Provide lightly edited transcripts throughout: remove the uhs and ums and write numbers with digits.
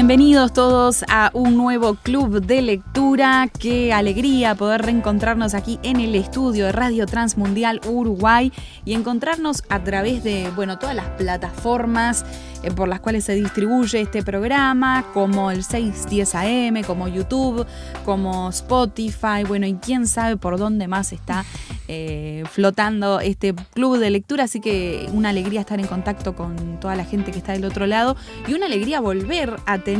Bienvenidos todos a un nuevo club de lectura. Qué alegría poder reencontrarnos aquí en el estudio de Radio Transmundial Uruguay y encontrarnos a través de, todas las plataformas por las cuales se distribuye este programa, como el 610 AM, como YouTube, como Spotify, y quién sabe por dónde más está flotando este club de lectura. Así que una alegría estar en contacto con toda la gente que está del otro lado y una alegría volver a tener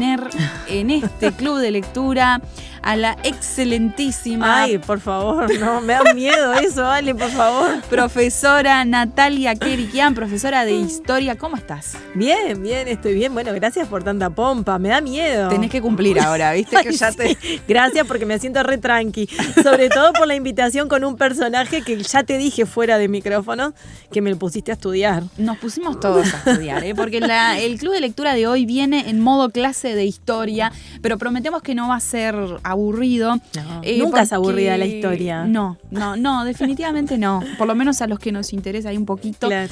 en este club de lectura a la excelentísima... Ay, por favor, no, me da miedo eso, Ale, por favor. Profesora Natalia Kerikian, profesora de Historia. ¿Cómo estás? Bien, estoy bien. Bueno, gracias por tanta pompa, me da miedo. Tenés que cumplir ahora, ¿viste? Ay, que ya sí. Gracias porque me siento re tranqui. Sobre todo por la invitación con un personaje que ya te dije fuera de micrófono que me lo pusiste a estudiar. Nos pusimos todos a estudiar, porque el club de lectura de hoy viene en modo clase de historia, pero prometemos que no va a ser aburrido. No, nunca es aburrida la historia. No, definitivamente no. Por lo menos a los que nos interesa ahí un poquito, claro.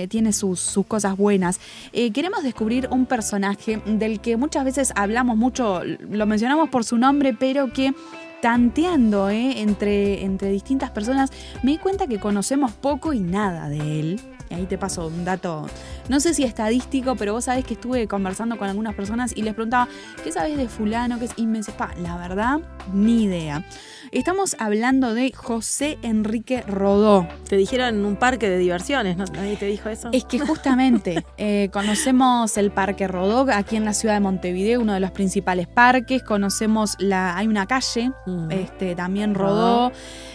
Tiene sus cosas buenas. Queremos descubrir un personaje del que muchas veces hablamos mucho, lo mencionamos por su nombre, pero que tanteando entre distintas personas me di cuenta que conocemos poco y nada de él. Ahí te paso un dato, no sé si estadístico, pero vos sabés que estuve conversando con algunas personas y les preguntaba, ¿qué sabés de fulano? Y me decía, la verdad, ni idea. Estamos hablando de José Enrique Rodó. Te dijeron en un parque de diversiones, ¿no? ¿Nadie te dijo eso? Es que justamente conocemos el Parque Rodó aquí en la ciudad de Montevideo, uno de los principales parques. Conocemos hay una calle, también Rodó.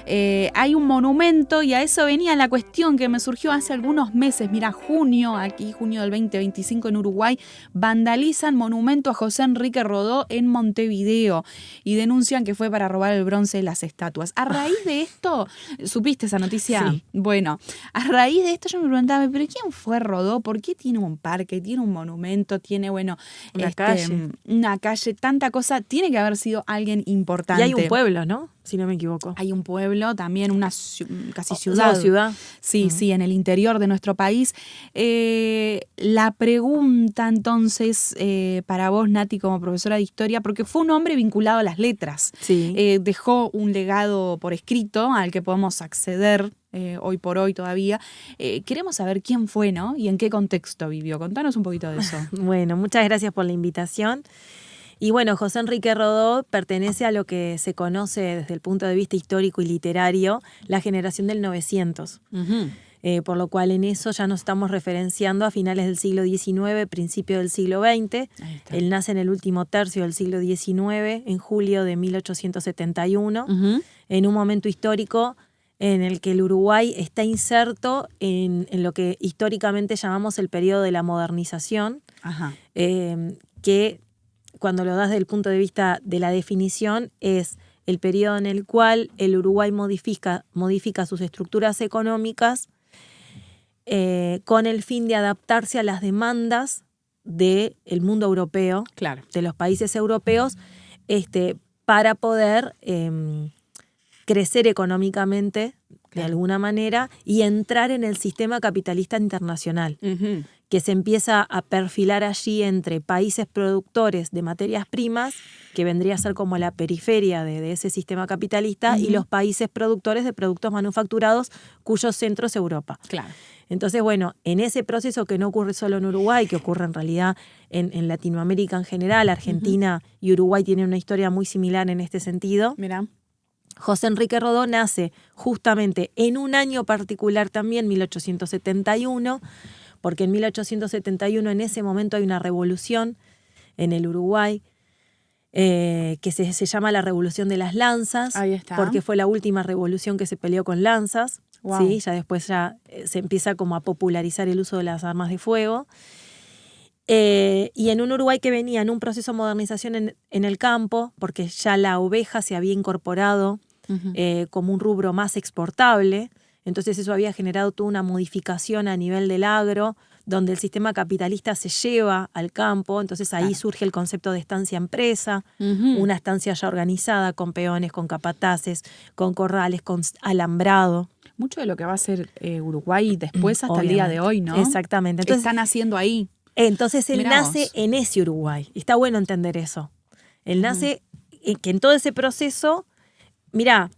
Hay un monumento y a eso venía la cuestión que me surgió hace algunos meses. Mira, junio del 2025 en Uruguay, vandalizan monumento a José Enrique Rodó en Montevideo y denuncian que fue para robar el bronce de las estatuas. A raíz de esto, ¿supiste esa noticia? Sí. Bueno, a raíz de esto yo me preguntaba, ¿pero quién fue Rodó? ¿Por qué tiene un parque, tiene un monumento, tiene, una calle, tanta cosa? Tiene que haber sido alguien importante. Y hay un pueblo, ¿no? Si no me equivoco. Hay un pueblo, también una casi ciudad. ¿Ciudad? Sí, sí, en el interior de nuestro país. La pregunta entonces para vos, Nati, como profesora de historia, porque fue un hombre vinculado a las letras. Sí. Dejó un legado por escrito al que podemos acceder hoy por hoy todavía. Queremos saber quién fue, ¿no? Y en qué contexto vivió. Contanos un poquito de eso. Bueno, muchas gracias por la invitación. Y bueno, José Enrique Rodó pertenece a lo que se conoce desde el punto de vista histórico y literario, la generación del 900. Uh-huh. Por lo cual en eso ya nos estamos referenciando a finales del siglo XIX, principio del siglo XX. Él nace en el último tercio del siglo XIX, en julio de 1871, uh-huh. En un momento histórico en el que el Uruguay está inserto en lo que históricamente llamamos el periodo de la modernización, uh-huh. Que cuando lo das desde el punto de vista de la definición, es el periodo en el cual el Uruguay modifica sus estructuras económicas con el fin de adaptarse a las demandas del mundo europeo, claro. De los países europeos, para poder crecer económicamente de alguna manera y entrar en el sistema capitalista internacional. Uh-huh. Que se empieza a perfilar allí entre países productores de materias primas, que vendría a ser como la periferia de ese sistema capitalista, uh-huh. Y los países productores de productos manufacturados, cuyo centro es Europa. Claro. Entonces, en ese proceso que no ocurre solo en Uruguay, que ocurre en realidad en Latinoamérica en general, Argentina, uh-huh. Y Uruguay tienen una historia muy similar en este sentido. Mirá. José Enrique Rodó nace justamente en un año particular también, 1871, porque en 1871 en ese momento hay una revolución en el Uruguay que se llama la Revolución de las Lanzas. Ahí está. Porque fue la última revolución que se peleó con lanzas. Wow. ¿Sí? Ya después se empieza como a popularizar el uso de las armas de fuego. Y en un Uruguay que venía en un proceso de modernización en el campo, porque ya la oveja se había incorporado, uh-huh. Como un rubro más exportable. Entonces eso había generado toda una modificación a nivel del agro, donde el sistema capitalista se lleva al campo. Entonces ahí surge el concepto de estancia-empresa, uh-huh. Una estancia ya organizada con peones, con capataces, con corrales, con alambrado. Mucho de lo que va a ser Uruguay después hasta el día de hoy, ¿no? Exactamente. Entonces, están haciendo ahí. Entonces él Mirá nace vos. en ese Uruguay. Está bueno entender eso. Él nace, que en todo ese proceso, mirá,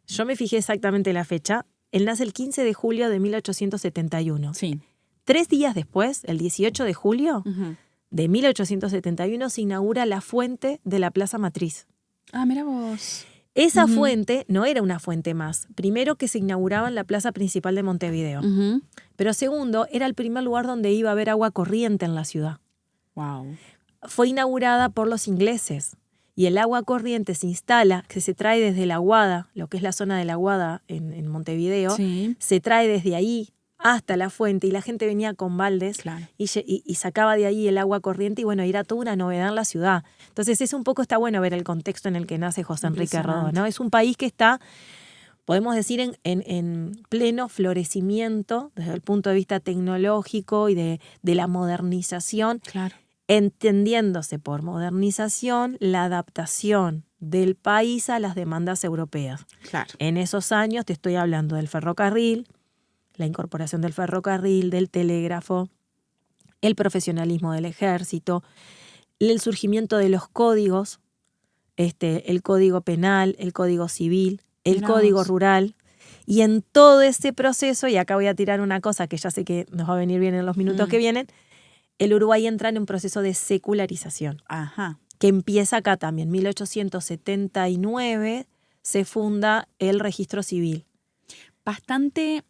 yo me fijé exactamente la fecha. Él nace el 15 de julio de 1871. Sí. 3 días después, el 18 de julio de 1871, se inaugura la fuente de la Plaza Matriz. Ah, mira vos. Esa fuente no era una fuente más. Primero, que se inauguraba en la plaza principal de Montevideo. Pero segundo, era el primer lugar donde iba a haber agua corriente en la ciudad. Wow. Fue inaugurada por los ingleses. Y el agua corriente se instala, que se trae desde la Aguada, lo que es la zona de la Aguada en Montevideo, Sí. se trae desde ahí hasta la fuente y la gente venía con baldes Claro. y sacaba de ahí el agua corriente y bueno, era toda una novedad en la ciudad. Entonces es un poco, está bueno ver el contexto en el que nace José Enrique Rodó, ¿no? Es un país que está, podemos decir, en pleno florecimiento desde el punto de vista tecnológico y de la modernización, Claro. entendiéndose por modernización la adaptación del país a las demandas europeas. Claro. En esos años te estoy hablando del ferrocarril, la incorporación del ferrocarril, del telégrafo, el profesionalismo del ejército, el surgimiento de los códigos, el código penal, el código civil, el código rural. Y en todo ese proceso, y acá voy a tirar una cosa que ya sé que nos va a venir bien en los minutos que vienen, el Uruguay entra en un proceso de secularización, que empieza acá también. En 1879 se funda el registro civil. Bastante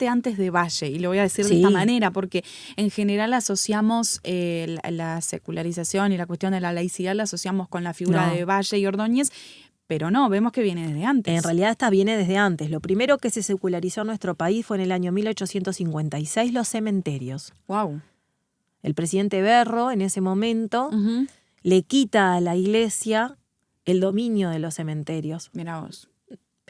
antes de Valle, y lo voy a decir de esta manera, porque en general asociamos la secularización y la cuestión de la laicidad, la asociamos con la figura de Valle y Ordóñez, pero no, vemos que viene desde antes. En realidad esta viene desde antes. Lo primero que se secularizó en nuestro país fue en el año 1856 los cementerios. Wow. El presidente Berro, en ese momento, le quita a la iglesia el dominio de los cementerios. Mirá vos.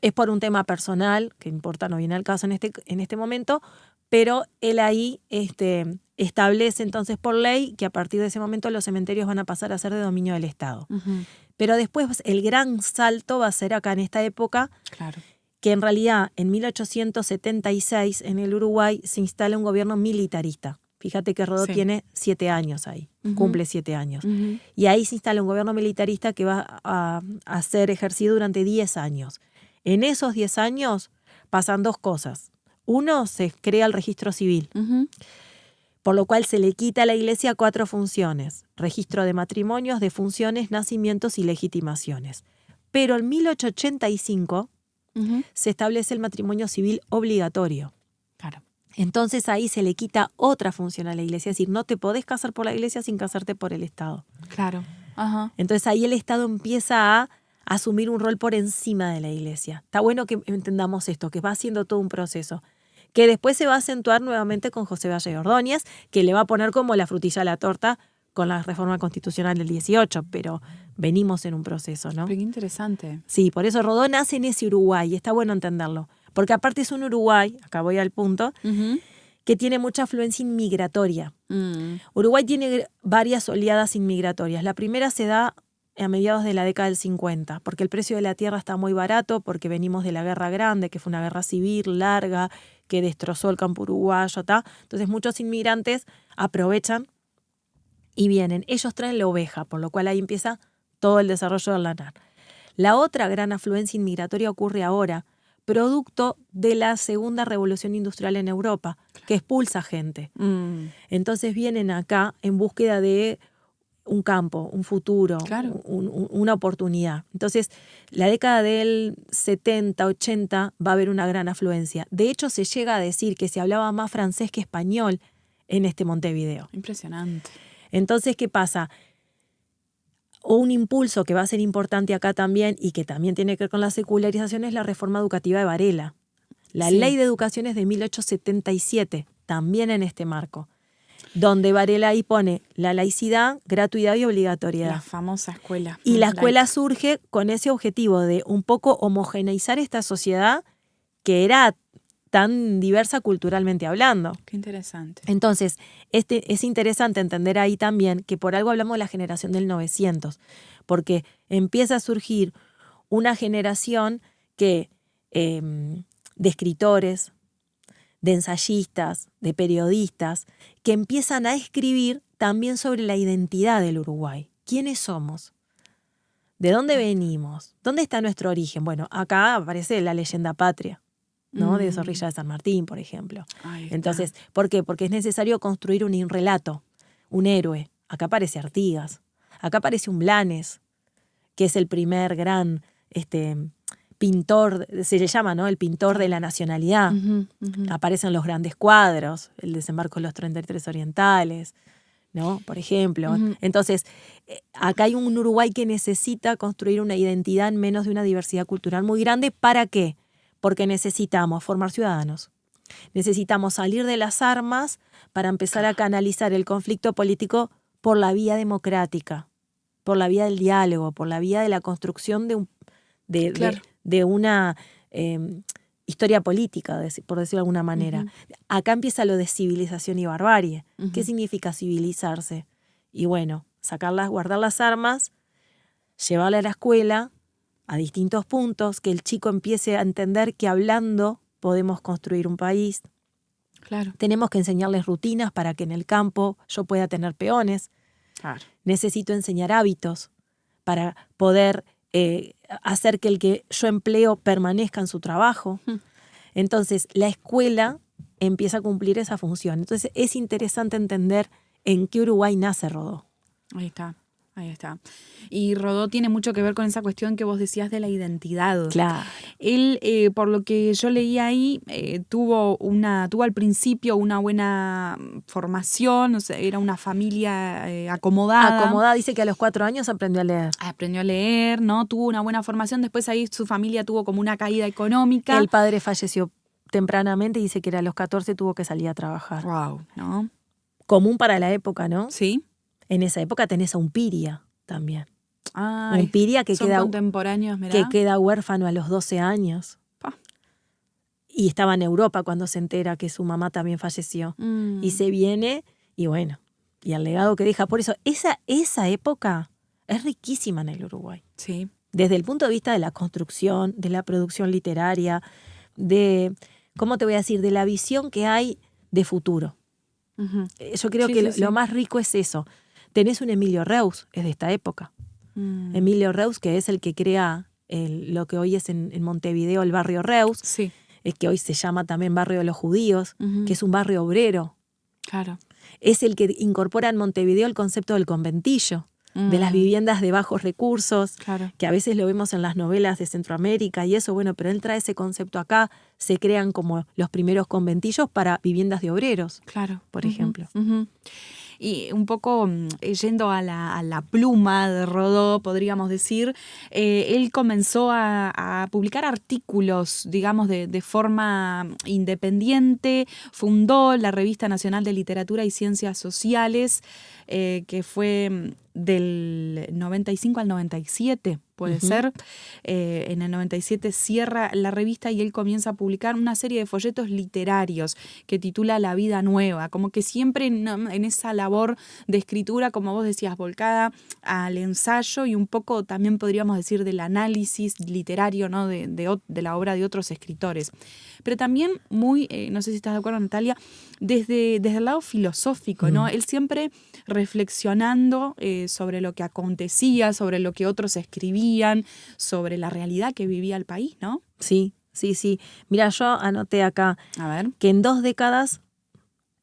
Es por un tema personal, que importa, no viene al caso en este momento, pero él ahí establece entonces por ley que a partir de ese momento los cementerios van a pasar a ser de dominio del Estado. Pero después el gran salto va a ser acá en esta época, que en realidad en 1876 en el Uruguay se instala un gobierno militarista. Fíjate que Rodó tiene 7 años ahí, cumple 7 años. Y ahí se instala un gobierno militarista que va a ser ejercido durante 10 años. En esos 10 años pasan 2 cosas. Uno, se crea el registro civil, por lo cual se le quita a la iglesia 4 funciones: registro de matrimonios, defunciones, nacimientos y legitimaciones. Pero en 1885 se establece el matrimonio civil obligatorio. Claro. Entonces ahí se le quita otra función a la iglesia, es decir, no te podés casar por la iglesia sin casarte por el Estado. Claro. Entonces ahí el Estado empieza a asumir un rol por encima de la iglesia. Está bueno que entendamos esto, que va haciendo todo un proceso, que después se va a acentuar nuevamente con José Valle y Ordóñez, que le va a poner como la frutilla a la torta con la reforma constitucional del 18, pero venimos en un proceso, ¿no? Pero qué interesante. Sí, por eso Rodó nace en ese Uruguay, y está bueno entenderlo, porque aparte es un Uruguay, acá voy al punto, que tiene mucha afluencia inmigratoria. Uruguay tiene varias oleadas inmigratorias. La primera se da a mediados de la década del 50, porque el precio de la tierra está muy barato, porque venimos de la Guerra Grande, que fue una guerra civil larga, que destrozó el campo uruguayo, ¿tá? Entonces muchos inmigrantes aprovechan y vienen. Ellos traen la oveja, por lo cual ahí empieza todo el desarrollo del lanar. La otra gran afluencia inmigratoria ocurre ahora, producto de la segunda revolución industrial en Europa, que expulsa gente. Entonces vienen acá en búsqueda de un campo, un futuro, una oportunidad. Entonces, la década del 70, 80 va a haber una gran afluencia. De hecho, se llega a decir que se hablaba más francés que español en Montevideo. Impresionante. Entonces, ¿qué pasa? Un impulso que va a ser importante acá también y que también tiene que ver con la secularización es la reforma educativa de Varela. La ley de educación es de 1877, también en este marco, donde Varela ahí pone la laicidad, gratuidad y obligatoriedad. La famosa escuela. Y la escuela surge con ese objetivo de un poco homogeneizar esta sociedad que era tan diversa culturalmente hablando. Qué interesante. Entonces, es interesante entender ahí también que por algo hablamos de la generación del 900, porque empieza a surgir una generación que de escritores, de ensayistas, de periodistas, que empiezan a escribir también sobre la identidad del Uruguay. ¿Quiénes somos? ¿De dónde venimos? ¿Dónde está nuestro origen? Bueno, acá aparece la leyenda patria, ¿no? De Zorrilla de San Martín, por ejemplo. Entonces, ¿por qué? Porque es necesario construir un relato, un héroe. Acá aparece Artigas, acá aparece un Blanes, que es el primer gran pintor, se le llama, ¿no? El pintor de la nacionalidad. Aparecen los grandes cuadros, el desembarco de los 33 orientales, ¿no? Por ejemplo. Entonces, acá hay un Uruguay que necesita construir una identidad en menos de una diversidad cultural muy grande. ¿Para qué? Porque necesitamos formar ciudadanos. Necesitamos salir de las armas para empezar a canalizar el conflicto político por la vía democrática, por la vía del diálogo, por la vía de la construcción de una historia política, por decirlo de alguna manera. Acá empieza lo de civilización y barbarie. ¿Qué significa civilizarse? Y bueno, guardar las armas, llevarla a la escuela, a distintos puntos, que el chico empiece a entender que hablando podemos construir un país. Claro. Tenemos que enseñarles rutinas para que en el campo yo pueda tener peones. Claro. Necesito enseñar hábitos para poder hacer que el que yo empleo permanezca en su trabajo. Entonces, la escuela empieza a cumplir esa función. Entonces, es interesante entender en qué Uruguay nace Rodó. Ahí está. Y Rodó tiene mucho que ver con esa cuestión que vos decías de la identidad. Claro. Él, por lo que yo leí ahí, tuvo al principio una buena formación, o sea, era una familia acomodada. Acomodada, dice que a los 4 años aprendió a leer. Aprendió a leer, ¿no? Tuvo una buena formación, después ahí su familia tuvo como una caída económica. El padre falleció tempranamente y dice que a los 14 tuvo que salir a trabajar. Wow, ¿no? Común para la época, ¿no? Sí. En esa época tenés a un Piria también. Ay, un Piria que contemporáneos, mirá. que queda huérfano a los 12 años. Pa. Y estaba en Europa cuando se entera que su mamá también falleció. Y se viene, y bueno, y el legado que deja. Por eso, esa época es riquísima en el Uruguay. Sí. Desde el punto de vista de la construcción, de la producción literaria, de, ¿cómo te voy a decir?, de la visión que hay de futuro. Yo creo que lo más rico es eso. Tenés un Emilio Reus, es de esta época. Emilio Reus, que es el que crea lo que hoy es en Montevideo el barrio Reus, sí. Que hoy se llama también barrio de los judíos, que es un barrio obrero. Claro. Es el que incorpora en Montevideo el concepto del conventillo, de las viviendas de bajos recursos, claro. que a veces lo vemos en las novelas de Centroamérica y eso, bueno, pero él trae ese concepto acá, se crean como los primeros conventillos para viviendas de obreros, claro. por ejemplo. Y un poco yendo a la pluma de Rodó, podríamos decir, él comenzó a publicar artículos, digamos, de forma independiente, fundó la Revista Nacional de Literatura y Ciencias Sociales, que fue del 95 al 97, puede ser. En el 97 cierra la revista y él comienza a publicar una serie de folletos literarios que titula La Vida Nueva, como que siempre en esa labor de escritura, como vos decías, volcada al ensayo y un poco también podríamos decir del análisis literario, ¿no? de la obra de otros escritores. Pero también muy, no sé si estás de acuerdo, Natalia, desde el lado filosófico, ¿no? Él siempre reflexionando sobre lo que acontecía, sobre lo que otros escribían, sobre la realidad que vivía el país, ¿no? Sí. Mira, yo anoté acá que en 2 décadas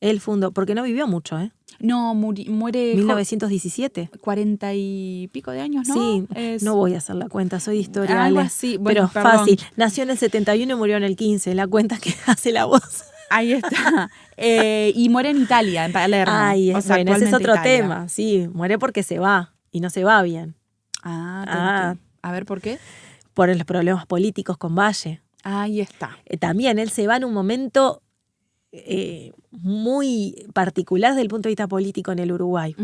él fundó, porque no vivió mucho, ¿eh? No, muere... 1917. 40 y pico de años, ¿no? Sí, no voy a hacer la cuenta, soy historial. Algo así, bueno, pero fácil. Nació en el 71 y murió en el 15, la cuenta que hace la voz. Ahí está. Y muere en Italia, en Palermo. O sea, bueno, ese es otro tema. Sí, muere porque se va y no se va bien. A ver, ¿por qué? Por los problemas políticos con Valle. Ahí está. También él se va en un momento muy particular desde el punto de vista político en el Uruguay,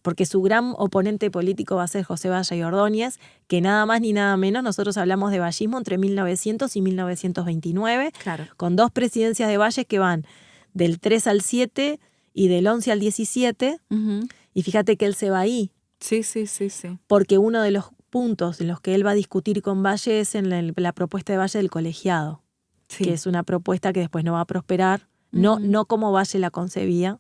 porque su gran oponente político va a ser José Valle y Ordóñez, que nada más ni nada menos, nosotros hablamos de vallismo entre 1900 y 1929, claro. Con 2 presidencias de Valle que van del 3 al 7 y del 11 al 17, y fíjate que él se va ahí. Sí. Porque uno de los puntos en los que él va a discutir con Valle es en la propuesta de Valle del colegiado, que es una propuesta que después no va a prosperar, no como Valle la concebía.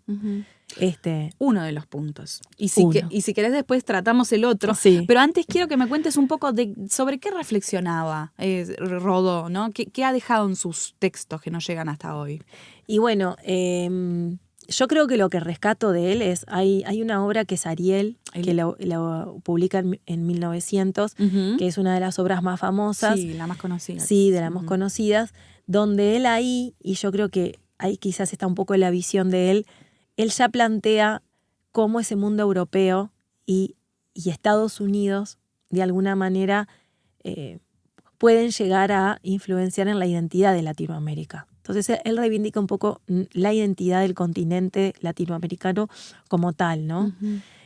Uno de los puntos. Y si querés después tratamos el otro. Sí. Pero antes quiero que me cuentes un poco sobre qué reflexionaba Rodó, ¿no? ¿Qué ha dejado en sus textos que nos llegan hasta hoy? Y bueno, yo creo que lo que rescato de él es, hay una obra que es Ariel, que la publica en 1900, que es una de las obras más famosas. Sí, la más conocida. Sí, de las más conocidas, donde él ahí, y yo creo que ahí quizás está un poco la visión de él ya plantea cómo ese mundo europeo y Estados Unidos, de alguna manera, pueden llegar a influenciar en la identidad de Latinoamérica. Entonces, él reivindica un poco la identidad del continente latinoamericano como tal, ¿no?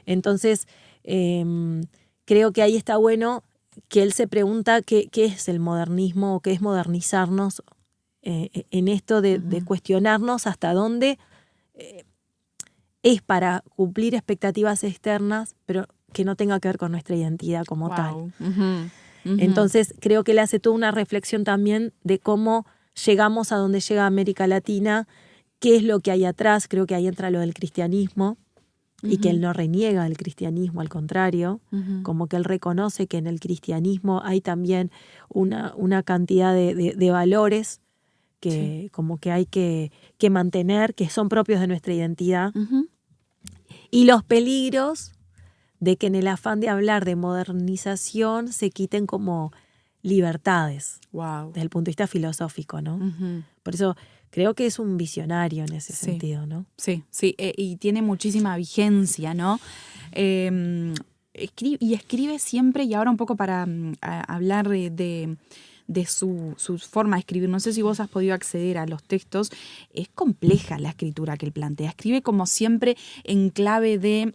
Entonces, creo que ahí está bueno que él se pregunta qué es el modernismo o qué es modernizarnos en esto de cuestionarnos hasta dónde es para cumplir expectativas externas, pero que no tenga que ver con nuestra identidad como tal. Entonces, creo que él hace toda una reflexión también de cómo llegamos a donde llega América Latina, qué es lo que hay atrás. Creo que ahí entra lo del cristianismo y que él no reniega el cristianismo, al contrario, como que él reconoce que en el cristianismo hay también una cantidad de valores que como que hay que mantener, que son propios de nuestra identidad. Y los peligros de que en el afán de hablar de modernización se quiten como libertades, desde el punto de vista filosófico, ¿no? Por eso creo que es un visionario en ese sentido, ¿no? Sí, y tiene muchísima vigencia, ¿no? Escribe siempre, y ahora un poco para hablar de su forma de escribir. No sé si vos has podido acceder a los textos. Es compleja la escritura que él plantea. Escribe como siempre en clave de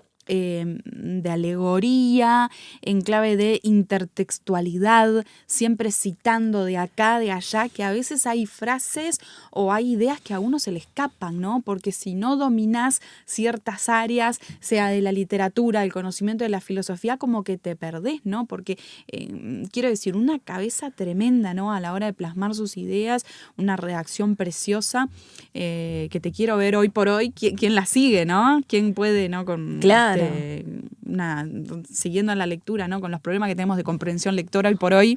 alegoría, en clave de intertextualidad, siempre citando de acá, de allá, que a veces hay frases o hay ideas que a uno se le escapan, ¿no? Porque si no dominás ciertas áreas, sea de la literatura, del conocimiento de la filosofía, como que te perdés, ¿no? Porque, quiero decir, una cabeza tremenda, ¿no? A la hora de plasmar sus ideas, una redacción preciosa, que te quiero ver hoy por hoy. ¿Quién la sigue, no? ¿Quién puede, no? Claro. Siguiendo la lectura, ¿no? Con los problemas que tenemos de comprensión lectora hoy por hoy.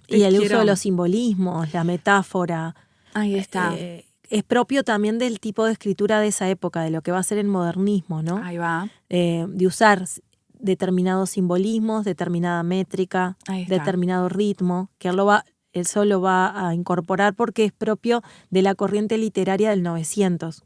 Y el uso de los simbolismos, la metáfora. Ahí está. Es propio también del tipo de escritura de esa época, de lo que va a ser el modernismo, ¿no? Ahí va. De usar determinados simbolismos, determinada métrica, determinado ritmo, que él solo va a incorporar porque es propio de la corriente literaria del 900.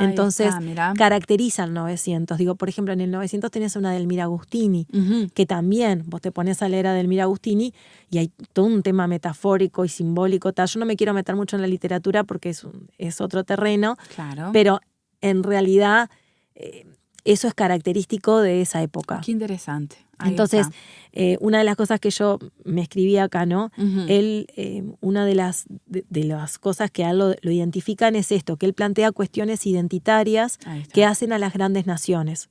Entonces, caracteriza al 900. Digo, por ejemplo, en el 900 tenés una de Elmira Agustini, que también vos te pones a leer a Elmira Agustini y hay todo un tema metafórico y simbólico. Tal. Yo no me quiero meter mucho en la literatura porque es otro terreno, claro. Pero en realidad eso es característico de esa época. Qué interesante. Ahí Entonces, una de las cosas que yo me escribí acá, ¿no? Él, una de las cosas que a él lo identifican es esto, que él plantea cuestiones identitarias que hacen a las grandes naciones.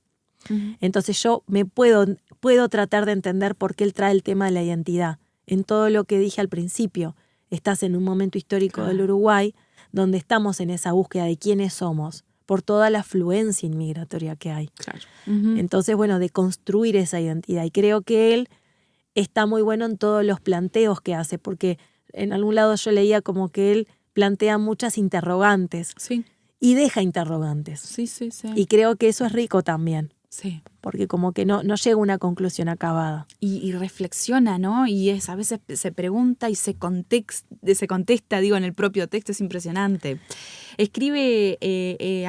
Entonces yo puedo tratar de entender por qué él trae el tema de la identidad. En todo lo que dije al principio, estás en un momento histórico del Uruguay donde estamos en esa búsqueda de quiénes somos, por toda la afluencia inmigratoria que hay. Claro. Entonces, bueno, de construir esa identidad. Y creo que él está muy bueno en todos los planteos que hace, porque en algún lado yo leía como que él plantea muchas interrogantes. Sí. Y deja interrogantes. Sí. Y creo que eso es rico también. Sí. Porque como que no llega a una conclusión acabada. Y reflexiona, ¿no? Y a veces se pregunta y se contesta, digo, en el propio texto. Es impresionante. Escribe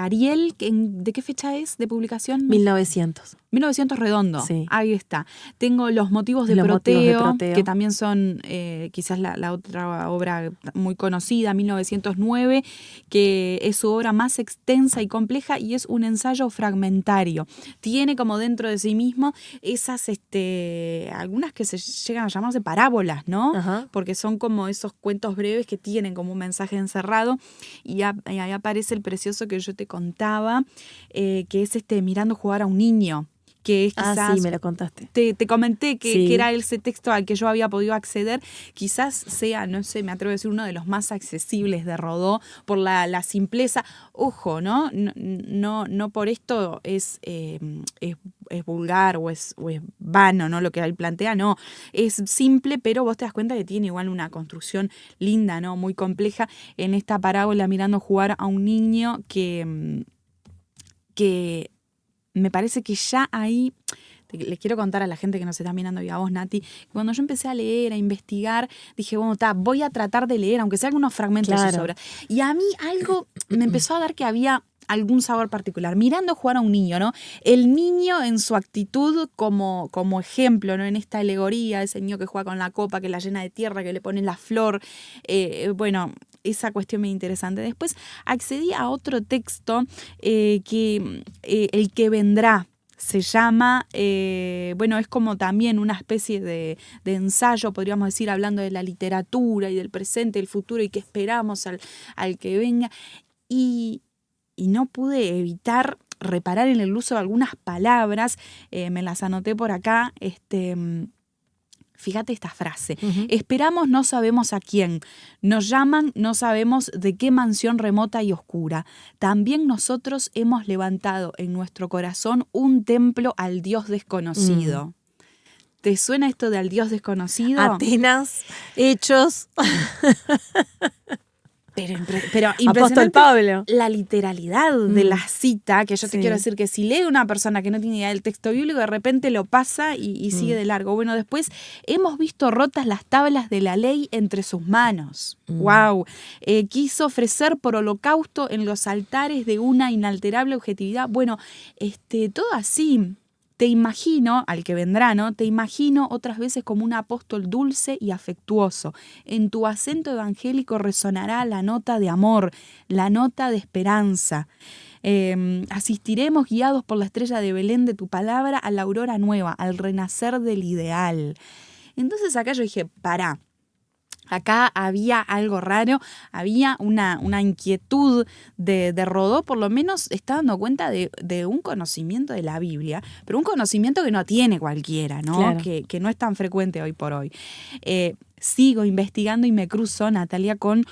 Ariel, ¿de qué fecha es de publicación? 1900. 1900 redondo. Sí. Ahí está. Tengo Los motivos de Proteo, que también son quizás la otra obra muy conocida, 1909, que es su obra más extensa y compleja y es un ensayo fragmentario. Tiene como dentro de sí mismo esas, algunas que se llegan a llamarse parábolas, ¿no? Ajá. Porque son como esos cuentos breves que tienen como un mensaje encerrado y ahí aparece el precioso que yo te contaba, que es mirando jugar a un niño, que es quizás... sí, me lo contaste. Te comenté que, Sí. que era ese texto al que yo había podido acceder. Quizás sea, no sé, me atrevo a decir, uno de los más accesibles de Rodó por la simpleza. Ojo, ¿no? No por esto es vulgar o es vano, ¿no? Lo que él plantea, no. Es simple, pero vos te das cuenta que tiene igual una construcción linda, ¿no? Muy compleja. En esta parábola, mirando jugar a un niño que me parece que ya ahí... Les quiero contar a la gente que nos está mirando y a vos, Nati, cuando yo empecé a leer, a investigar, dije, bueno, voy a tratar de leer, aunque sea algunos fragmentos de sus obras. Y a mí algo me empezó a dar que había algún sabor particular. Mirando jugar a un niño, ¿no? El niño en su actitud como ejemplo, ¿no? En esta alegoría, ese niño que juega con la copa, que la llena de tierra, que le pone la flor. Bueno, esa cuestión me interesante. Después accedí a otro texto El que vendrá. Se llama, es como también una especie de ensayo, podríamos decir, hablando de la literatura y del presente, el futuro y qué esperamos al que venga. Y no pude evitar reparar en el uso de algunas palabras, me las anoté por acá, fíjate esta frase. Uh-huh. Esperamos, no sabemos a quién. Nos llaman, no sabemos de qué mansión remota y oscura. También nosotros hemos levantado en nuestro corazón un templo al Dios desconocido. ¿Te suena esto de al Dios desconocido? Atenas, Hechos. Pero Apóstol Pablo. La literalidad de la cita, que yo te quiero decir que si lee una persona que no tiene idea del texto bíblico, de repente lo pasa y sigue de largo. Bueno, después hemos visto rotas las tablas de la ley entre sus manos. ¡Wow! Quiso ofrecer por holocausto en los altares de una inalterable objetividad. Bueno, todo así. Te imagino, al que vendrá, ¿no? Te imagino otras veces como un apóstol dulce y afectuoso. En tu acento evangélico resonará la nota de amor, la nota de esperanza. Asistiremos guiados por la estrella de Belén de tu palabra a la aurora nueva, al renacer del ideal. Entonces acá yo dije, pará. Acá había algo raro, había una inquietud de Rodó, por lo menos está dando cuenta de un conocimiento de la Biblia, pero un conocimiento que no tiene cualquiera, ¿no? Claro. Que no es tan frecuente hoy por hoy. Sigo investigando y me cruzo, Natalia, con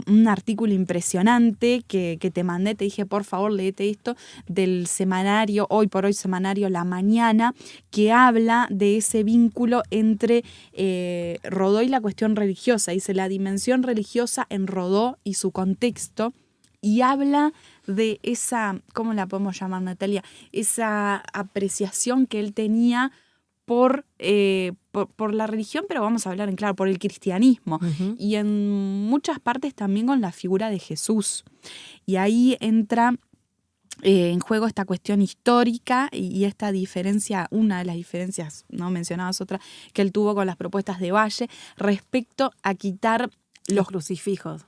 un artículo impresionante que te mandé, te dije, por favor, léete esto, del semanario, hoy por hoy semanario La Mañana, que habla de ese vínculo entre Rodó y la cuestión religiosa. Dice, la dimensión religiosa en Rodó y su contexto, y habla de esa, ¿cómo la podemos llamar, Natalia? Esa apreciación que él tenía por la religión, pero vamos a hablar en claro, por el cristianismo. Uh-huh. Y en muchas partes también con la figura de Jesús. Y ahí entra en juego esta cuestión histórica y esta diferencia, una de las diferencias, no mencionabas otra, que él tuvo con las propuestas de Valle respecto a quitar los crucifijos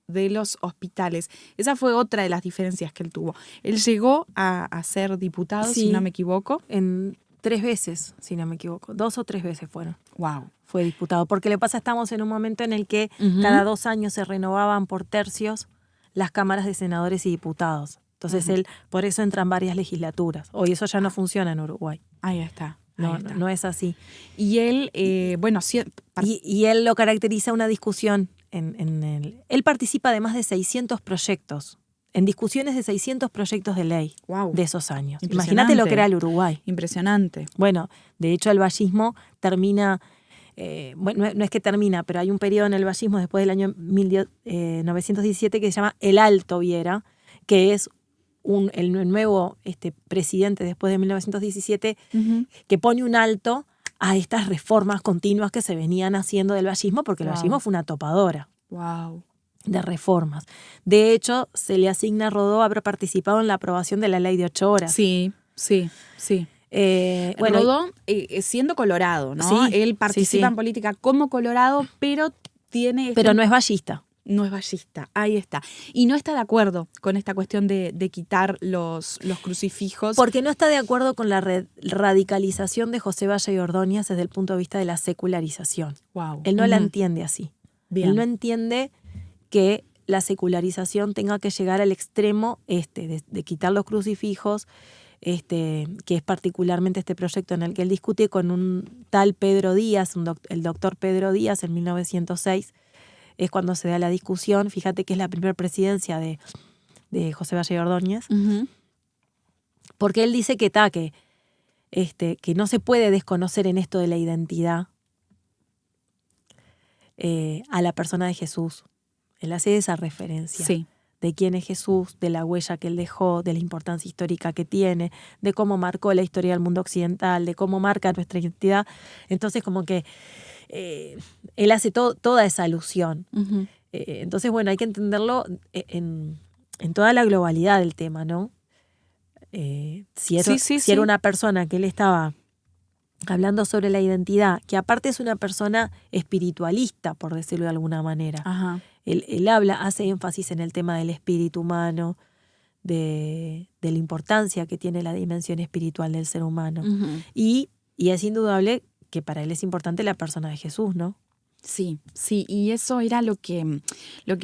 de los hospitales. Esa fue otra de las diferencias que él tuvo. Él llegó a ser diputado, si no me equivoco. En 3 veces, si no me equivoco. 2 o 3 veces fueron. Wow. Fue diputado. Porque lo que pasa, estamos en un momento en el que cada 2 años se renovaban por tercios las cámaras de senadores y diputados. Entonces él, por eso entran varias legislaturas. Hoy eso ya no funciona en Uruguay. Ahí está. No es así. Y él, y él lo caracteriza una discusión. Él participa de más de 600 proyectos. En discusiones de 600 proyectos de ley de esos años. Imagínate lo que era el Uruguay. Impresionante. Bueno, de hecho el vallismo termina, no es que termina, pero hay un periodo en el vallismo después del año 1917 que se llama el Alto Viera, que es el nuevo presidente después de 1917, uh-huh, que pone un alto a estas reformas continuas que se venían haciendo del vallismo, porque el vallismo fue una topadora. Wow. De reformas. De hecho, se le asigna a Rodó haber participado en la aprobación de la ley de 8 horas. Sí. Rodó, siendo colorado, ¿no? Sí, él participa en política como colorado, pero tiene... Pero no es vallista. No es vallista, ahí está. Y no está de acuerdo con esta cuestión de quitar los crucifijos. Porque no está de acuerdo con la radicalización de José Valle y Ordóñez desde el punto de vista de la secularización. Wow. Él no la entiende así. Bien. Él no entiende que la secularización tenga que llegar al extremo de quitar los crucifijos, que es particularmente este proyecto en el que él discute con un tal Pedro Díaz, el doctor Pedro Díaz, en 1906, es cuando se da la discusión. Fíjate que es la primera presidencia de José Valle Ordóñez, porque él dice que no se puede desconocer en esto de la identidad a la persona de Jesús. Él hace esa referencia. Sí. De quién es Jesús, de la huella que él dejó, de la importancia histórica que tiene, de cómo marcó la historia del mundo occidental, de cómo marca nuestra identidad. Entonces, como que él hace toda esa alusión. Entonces, bueno, hay que entenderlo en toda la globalidad del tema, ¿no? Si era una persona que él estaba hablando sobre la identidad, que aparte es una persona espiritualista, por decirlo de alguna manera. Ajá. Él hace énfasis en el tema del espíritu humano, de la importancia que tiene la dimensión espiritual del ser humano. Y es indudable que para él es importante la persona de Jesús, ¿no? Sí, y eso era lo que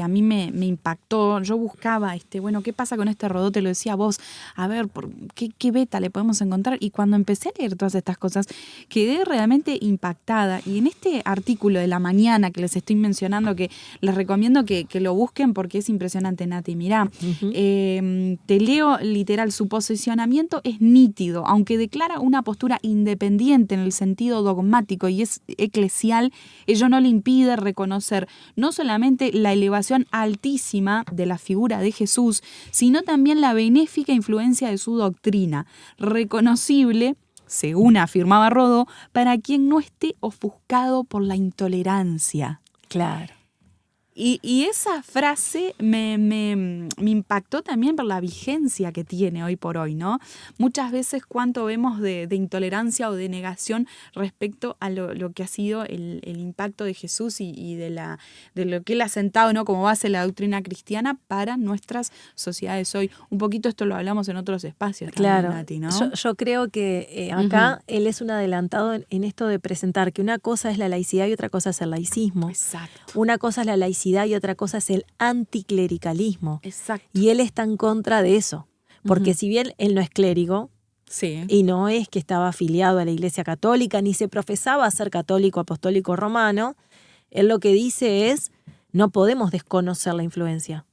a mí me impactó. Yo buscaba, ¿qué pasa con este Rodó? Te lo decía vos, a ver, ¿qué beta le podemos encontrar? Y cuando empecé a leer todas estas cosas, quedé realmente impactada. Y en este artículo de La Mañana que les estoy mencionando, que les recomiendo que lo busquen porque es impresionante, Nati. Mirá, te leo literal, su posicionamiento es nítido, aunque declara una postura independiente en el sentido dogmático y es eclesial, ello no le impide reconocer no solamente la elevación altísima de la figura de Jesús, sino también la benéfica influencia de su doctrina, reconocible, según afirmaba Rodó, para quien no esté ofuscado por la intolerancia. Claro. Y esa frase me impactó también por la vigencia que tiene hoy por hoy, ¿no? Muchas veces cuánto vemos de intolerancia o de negación respecto a lo que ha sido el impacto de Jesús y de lo que él ha sentado, ¿no?, como base la doctrina cristiana para nuestras sociedades hoy. Un poquito esto lo hablamos en otros espacios claro. también, Nati, ¿no? Yo creo que acá él es un adelantado en esto de presentar que una cosa es la laicidad y otra cosa es el laicismo. Exacto. Una cosa es la laicidad y otra cosa es el anticlericalismo. Exacto. Y él está en contra de eso. Porque si bien él no es clérigo, sí, y no es que estaba afiliado a la Iglesia Católica, ni se profesaba ser católico apostólico romano, él lo que dice es, no podemos desconocer la influencia.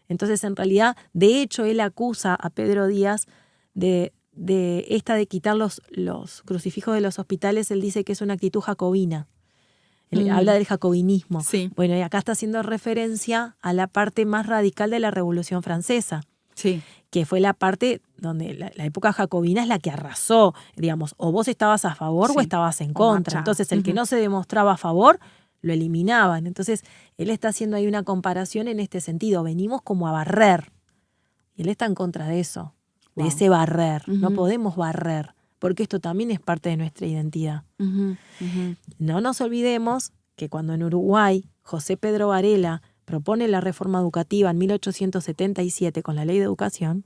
Entonces, en realidad, de hecho, él acusa a Pedro Díaz de quitar los crucifijos de los hospitales. Él dice que es una actitud jacobina. Él habla del jacobinismo. Sí. Bueno, y acá está haciendo referencia a la parte más radical de la Revolución Francesa. Sí. Que fue la parte donde la época jacobina es la que arrasó, digamos, o vos estabas a favor o estabas en contra. Entonces, el que no se demostraba a favor, lo eliminaban. Entonces, él está haciendo ahí una comparación en este sentido. Venimos como a barrer. Y él está en contra de eso, de ese barrer. No podemos barrer, porque esto también es parte de nuestra identidad. No nos olvidemos que cuando en Uruguay José Pedro Varela propone la reforma educativa en 1877 con la Ley de Educación,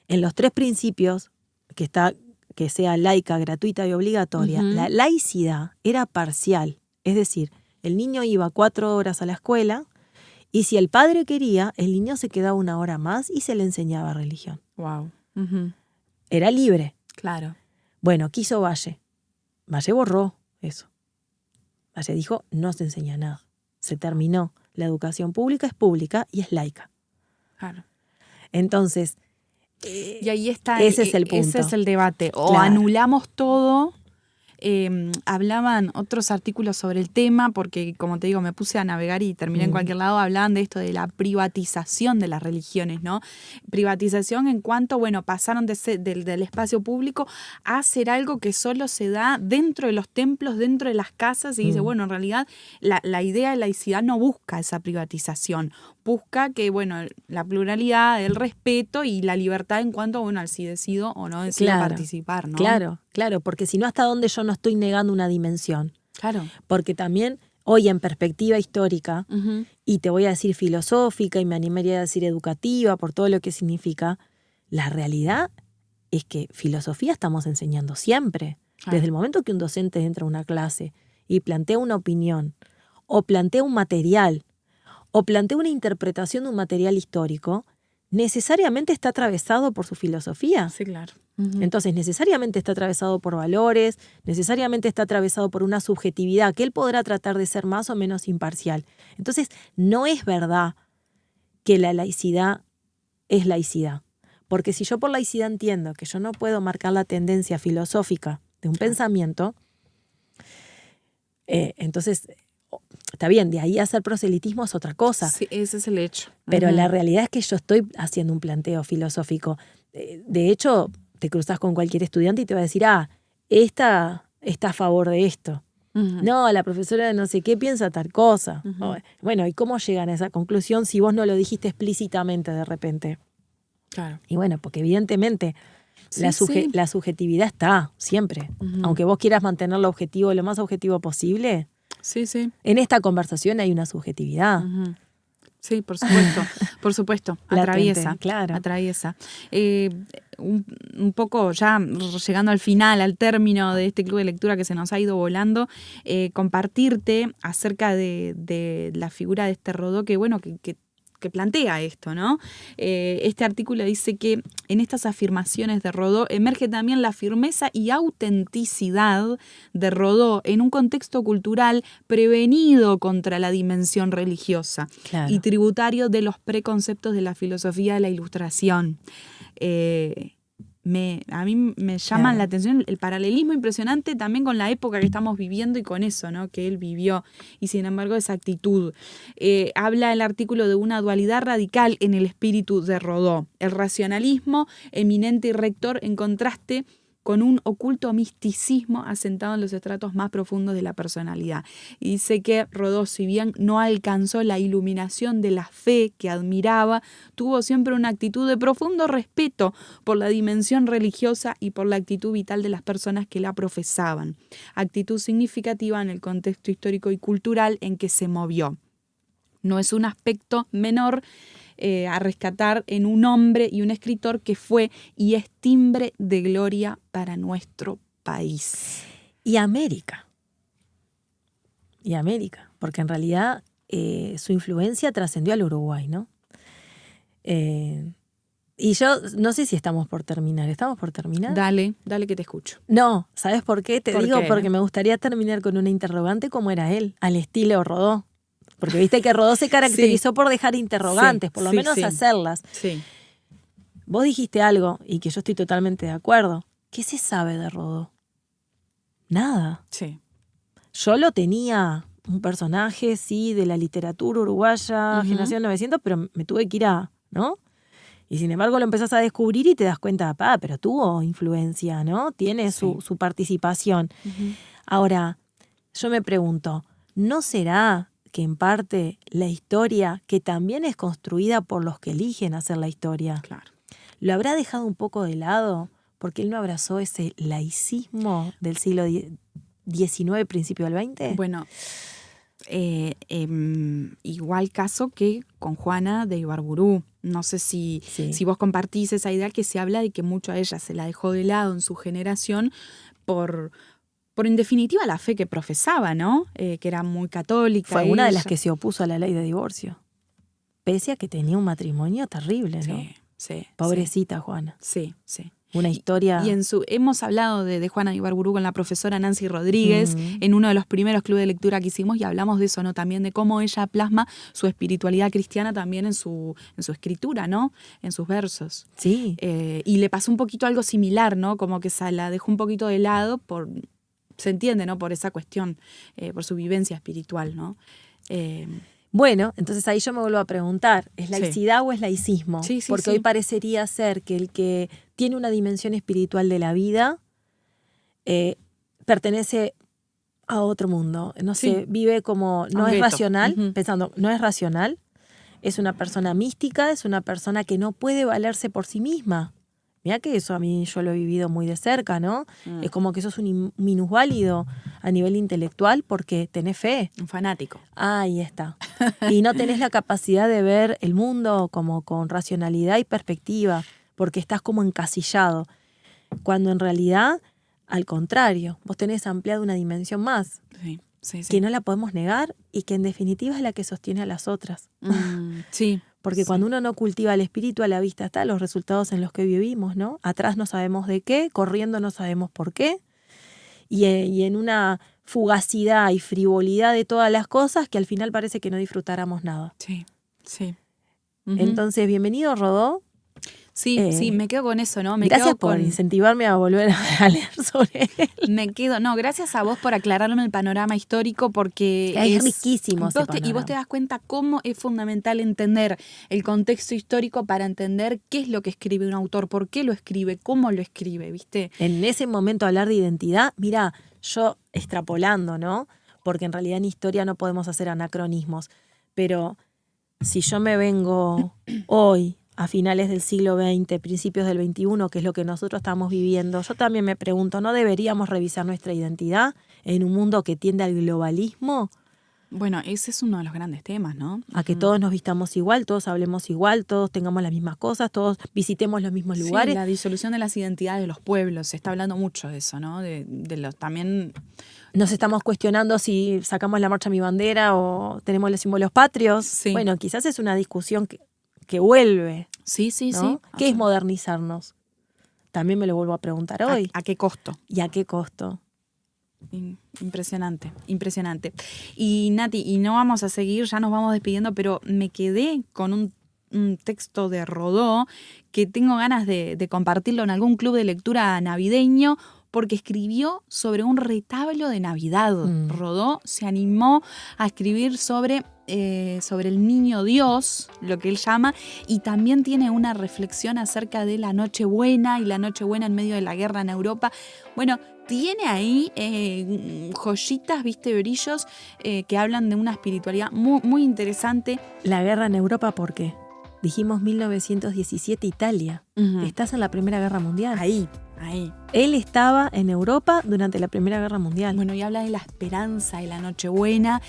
en los 3 principios, que sea laica, gratuita y obligatoria, la laicidad era parcial. Es decir, el niño iba 4 horas a la escuela y si el padre quería, el niño se quedaba 1 hora más y se le enseñaba religión. Wow. Era libre. Claro. Bueno, quiso Valle. Valle borró eso. Valle dijo, no se enseña nada. Se terminó. La educación pública es pública y es laica. Claro. Entonces, y ahí está. Ese es el punto. Ese es el debate. O claro. Anulamos todo. Hablaban otros artículos sobre el tema, porque como te digo, me puse a navegar y terminé en cualquier lado. Hablaban de esto de la privatización de las religiones, ¿no? Privatización en cuanto, bueno, pasaron del espacio público a ser algo que solo se da dentro de los templos, dentro de las casas, y dice, bueno, en realidad la idea de laicidad no busca esa privatización, busca que, bueno, la pluralidad, el respeto y la libertad en cuanto, bueno, al si decido o no decido participar, ¿no? Claro, porque si no, ¿hasta dónde yo no estoy negando una dimensión? Claro. Porque también hoy en perspectiva histórica, y te voy a decir filosófica y me animaría a decir educativa por todo lo que significa, la realidad es que filosofía estamos enseñando siempre. Claro. Desde el momento que un docente entra a una clase y plantea una opinión, o plantea un material, o plantea una interpretación de un material histórico, necesariamente está atravesado por su filosofía. Sí, claro. Entonces, necesariamente está atravesado por valores, necesariamente está atravesado por una subjetividad que él podrá tratar de ser más o menos imparcial. Entonces, no es verdad que la laicidad es laicidad. Porque si yo por laicidad entiendo que yo no puedo marcar la tendencia filosófica de un pensamiento, entonces, está bien, de ahí hacer proselitismo es otra cosa. Sí, ese es el hecho. Pero la realidad es que yo estoy haciendo un planteo filosófico. De hecho, te cruzas con cualquier estudiante y te va a decir, esta está a favor de esto. No, la profesora de no sé qué piensa tal cosa. Bueno, ¿y cómo llegan a esa conclusión si vos no lo dijiste explícitamente de repente? Claro. Y bueno, porque evidentemente la subjetividad está siempre. Aunque vos quieras mantenerlo objetivo, lo más objetivo posible, sí. En esta conversación hay una subjetividad. Sí, por supuesto, por supuesto, atraviesa, claro. atraviesa. Un poco ya llegando al final, al término de este club de lectura que se nos ha ido volando, compartirte acerca de la figura de este Rodó que, bueno, que plantea esto, ¿no? Este artículo dice que en estas afirmaciones de Rodó emerge también la firmeza y autenticidad de Rodó en un contexto cultural prevenido contra la dimensión religiosa y tributario de los preconceptos de la filosofía de la Ilustración. A mí me llama la atención el paralelismo impresionante también con la época que estamos viviendo y con eso, ¿no? Que él vivió, y sin embargo esa actitud. Habla el artículo de una dualidad radical en el espíritu de Rodó, el racionalismo eminente y rector en contraste con un oculto misticismo asentado en los estratos más profundos de la personalidad. Y dice que Rodó, si bien no alcanzó la iluminación de la fe que admiraba, tuvo siempre una actitud de profundo respeto por la dimensión religiosa y por la actitud vital de las personas que la profesaban. Actitud significativa en el contexto histórico y cultural en que se movió. No es un aspecto menor a rescatar en un hombre y un escritor que fue y es timbre de gloria para nuestro país. Y América, porque en realidad su influencia trascendió al Uruguay, ¿no? Y yo no sé si estamos por terminar. ¿Estamos por terminar? Dale que te escucho. No, ¿sabes por qué? Te digo porque me gustaría terminar con una interrogante como era él, al estilo Rodó. Porque viste que Rodó se caracterizó por dejar interrogantes, por lo menos hacerlas. Sí. Vos dijiste algo, y que yo estoy totalmente de acuerdo. ¿Qué se sabe de Rodó? Nada. Sí. Yo lo tenía, un personaje, sí, de la literatura uruguaya, generación 900, pero me tuve que ir ¿no? Y sin embargo lo empezás a descubrir y te das cuenta, pero tuvo influencia, ¿no? Tiene su participación. Ahora, yo me pregunto, ¿no será que en parte la historia, que también es construida por los que eligen hacer la historia, lo habrá dejado un poco de lado porque él no abrazó ese laicismo del siglo XIX, principio del XX? Bueno, igual caso que con Juana de Ibarburu. No sé si vos compartís esa idea que se habla de que mucho a ella se la dejó de lado en su generación por en definitiva la fe que profesaba, ¿no? Que era muy católica. Fue una de las que se opuso a la ley de divorcio. Pese a que tenía un matrimonio terrible, ¿no? Sí. Pobrecita Juana. Sí. Una historia. Y hemos hablado de Juana de Ibarburu con la profesora Nancy Rodríguez en uno de los primeros clubes de lectura que hicimos, y hablamos de eso, ¿no? También de cómo ella plasma su espiritualidad cristiana también en su escritura, ¿no? En sus versos. Sí. Y le pasó un poquito algo similar, ¿no? Como que se la dejó un poquito de lado se entiende, ¿no? Por esa cuestión, por su vivencia espiritual, ¿no? Bueno, entonces ahí yo me vuelvo a preguntar, ¿es laicidad o es laicismo? Sí, porque hoy parecería ser que el que tiene una dimensión espiritual de la vida pertenece a otro mundo. No sé, vive como, no es racional, pensando, no es racional, es una persona mística, es una persona que no puede valerse por sí misma. Mirá que eso a mí yo lo he vivido muy de cerca, ¿no? Es como que sos un minusválido a nivel intelectual porque tenés fe. Un fanático. Ahí está. Y no tenés la capacidad de ver el mundo como con racionalidad y perspectiva, porque estás como encasillado. Cuando en realidad, al contrario, vos tenés ampliado una dimensión más. Sí. Que no la podemos negar y que en definitiva es la que sostiene a las otras. Sí. Porque cuando uno no cultiva el espíritu, a la vista está los resultados en los que vivimos, ¿no? Atrás no sabemos de qué, corriendo no sabemos por qué. Y en una fugacidad y frivolidad de todas las cosas que al final parece que no disfrutáramos nada. Sí, sí. Entonces, bienvenido, Rodó. Sí, sí, me quedo con eso, ¿no? Gracias por incentivarme a volver a leer sobre él. Gracias a vos por aclararme el panorama histórico, porque es riquísimo ese panorama. Y vos te das cuenta cómo es fundamental entender el contexto histórico para entender qué es lo que escribe un autor, por qué lo escribe, cómo lo escribe, ¿viste? En ese momento hablar de identidad, mira, yo extrapolando, ¿no? Porque en realidad en historia no podemos hacer anacronismos, pero si yo me vengo hoy a finales del siglo XX, principios del XXI, que es lo que nosotros estamos viviendo, yo también me pregunto, ¿no deberíamos revisar nuestra identidad en un mundo que tiende al globalismo? Bueno, ese es uno de los grandes temas, ¿no? A que todos nos vistamos igual, todos hablemos igual, todos tengamos las mismas cosas, todos visitemos los mismos lugares. Sí, la disolución de las identidades de los pueblos, se está hablando mucho de eso, ¿no? De los también... Nos estamos cuestionando si sacamos la marcha Mi Bandera o tenemos los símbolos patrios. Sí. Bueno, quizás es una discusión que vuelve. Sí, sí, ¿no? sí. ¿Qué es modernizarnos? También me lo vuelvo a preguntar hoy. ¿A qué costo? ¿Y a qué costo? Impresionante, impresionante. Y Nati, y no vamos a seguir, ya nos vamos despidiendo, pero me quedé con un texto de Rodó que tengo ganas de compartirlo en algún club de lectura navideño, porque escribió sobre un retablo de Navidad. Rodó se animó a escribir sobre el niño Dios, lo que él llama, y también tiene una reflexión acerca de la Nochebuena y la Nochebuena en medio de la guerra en Europa. Bueno, tiene ahí joyitas, viste, brillos que hablan de una espiritualidad muy, muy interesante. La guerra en Europa, ¿por qué? Dijimos 1917 Italia. Estás en la Primera Guerra Mundial. Ahí. Él estaba en Europa durante la Primera Guerra Mundial. Bueno, y habla de la esperanza de la Nochebuena.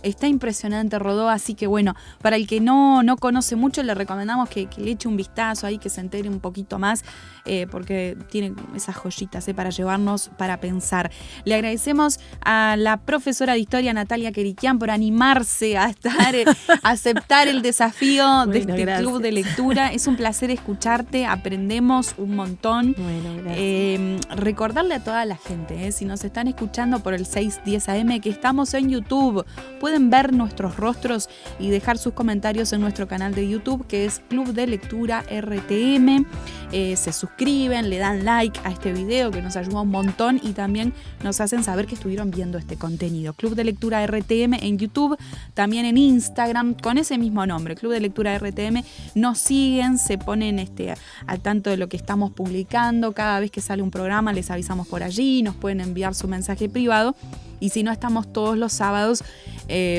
Está impresionante, Rodó, así que bueno, para el que no conoce mucho, le recomendamos que le eche un vistazo ahí, que se entere un poquito más, porque tiene esas joyitas para llevarnos, para pensar. Le agradecemos a la profesora de Historia, Natalia Queriquian, por animarse a aceptar el desafío de este club de lectura. Es un placer escucharte, aprendemos un montón. Bueno, gracias. Recordarle a toda la gente, si nos están escuchando por el 610 AM, que estamos en YouTube. Pueden ver nuestros rostros y dejar sus comentarios en nuestro canal de YouTube, que es Club de Lectura RTM. Se suscriben, le dan like a este video, que nos ayuda un montón, y también nos hacen saber que estuvieron viendo este contenido. Club de Lectura RTM en YouTube, también en Instagram, con ese mismo nombre, Club de Lectura RTM. Nos siguen, se ponen al tanto de lo que estamos publicando. Cada vez que sale un programa les avisamos por allí, nos pueden enviar su mensaje privado. Y si no, estamos todos los sábados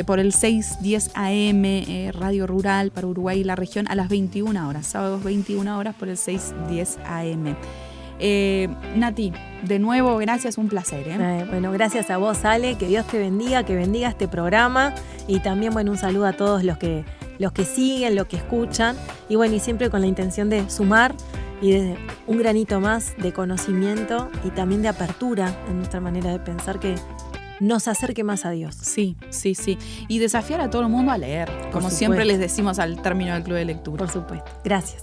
por el 610 AM, Radio Rural para Uruguay y la región, a las 21 horas. Sábados 21 horas por el 610 AM. Nati, de nuevo, gracias, un placer. Bueno, gracias a vos, Ale, que Dios te bendiga, que bendiga este programa. Y también, bueno, un saludo a todos los que siguen, los que escuchan. Y bueno, y siempre con la intención de sumar y de un granito más de conocimiento y también de apertura en nuestra manera de pensar, que nos acerque más a Dios. Sí. Y desafiar a todo el mundo a leer, como siempre les decimos al término del Club de Lectura. Por supuesto. Gracias.